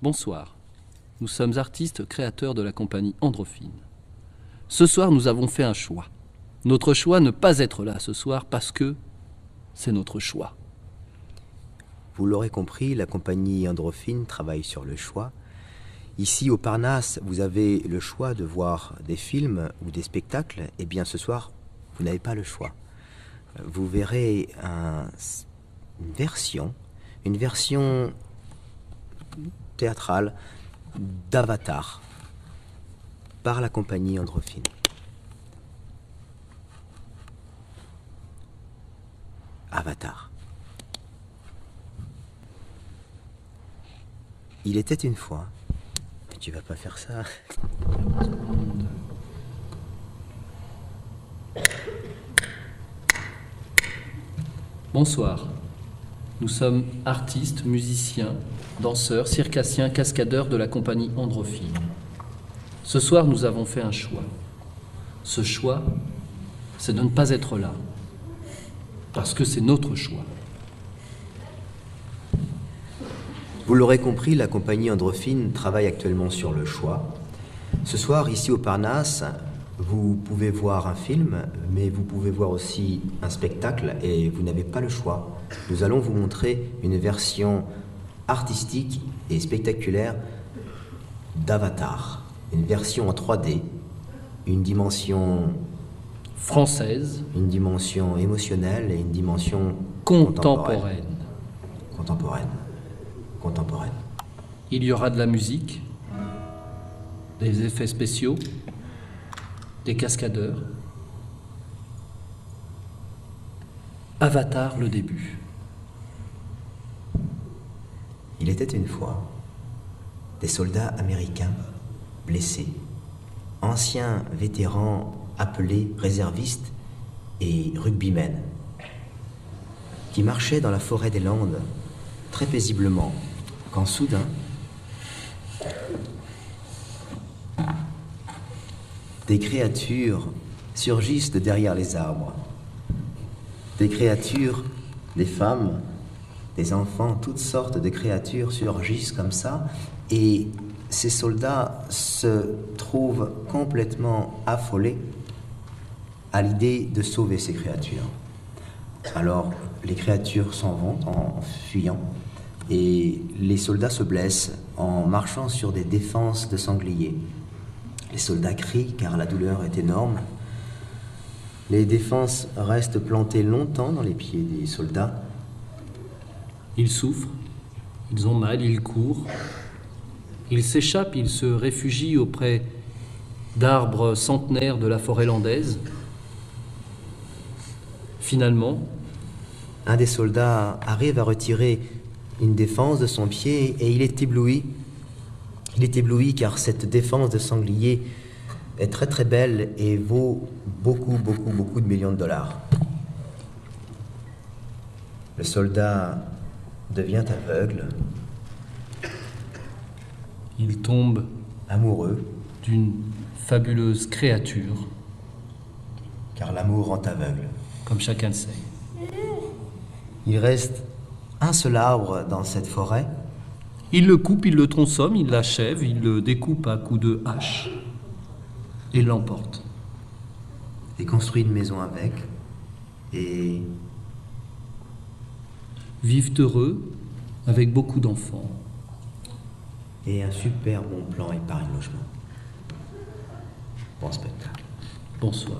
Bonsoir, nous sommes artistes créateurs de la compagnie Androphine. Ce soir, nous avons fait un choix. Notre choix ne pas être là ce soir parce que c'est notre choix. Vous l'aurez compris, la compagnie Androphine travaille sur le choix. Ici, au Parnasse, vous avez le choix de voir des films ou des spectacles. Eh bien, ce soir, vous n'avez pas le choix. Vous verrez une version théâtrale d'Avatar par la compagnie Androphine. Avatar. Il était une fois. Mais tu vas pas faire ça. Bonsoir, nous sommes artistes, musiciens, danseurs, circassiens, cascadeurs de la compagnie Androphine. Ce soir, nous avons fait un choix. Ce choix, c'est de ne pas être là, parce que c'est notre choix. Vous l'aurez compris, la compagnie Androphine travaille actuellement sur le choix. Ce soir, ici au Parnasse, vous pouvez voir un film, mais vous pouvez voir aussi un spectacle et vous n'avez pas le choix. Nous allons vous montrer une version artistique et spectaculaire d'Avatar. Une version en 3D, une dimension Française, une dimension émotionnelle et une dimension contemporaine. Contemporaine. Il y aura de la musique, des effets spéciaux, des cascadeurs. Avatar, le début. Il était une fois des soldats américains blessés, anciens vétérans appelés réservistes et rugbymen, qui marchaient dans la forêt des Landes très paisiblement, quand soudain, des créatures surgissent de derrière les arbres. Des créatures, des femmes, des enfants, toutes sortes de créatures surgissent comme ça, et ces soldats se trouvent complètement affolés à l'idée de sauver ces créatures. Alors, les créatures s'en vont en fuyant, et les soldats se blessent en marchant sur des défenses de sangliers. Les soldats crient car la douleur est énorme. Les défenses restent plantées longtemps dans les pieds des soldats. Ils souffrent, ils ont mal, ils courent. Ils s'échappent, ils se réfugient auprès d'arbres centenaires de la forêt landaise. Finalement, un des soldats arrive à retirer une défense de son pied et il est ébloui. Il est ébloui car cette défense de sanglier est très très belle et vaut beaucoup de millions de dollars. Le soldat devient aveugle. il tombe Amoureux, d'une fabuleuse créature, car l'amour rend aveugle. comme chacun le sait. Il reste un seul arbre dans cette forêt. Il le coupe, il le tronçonne, il l'achève, il le découpe à coups de hache et l'emporte. Et construit une maison avec. Et Vivent heureux avec beaucoup d'enfants. un super bon plan épargne logement. Bon spectacle. Bonsoir.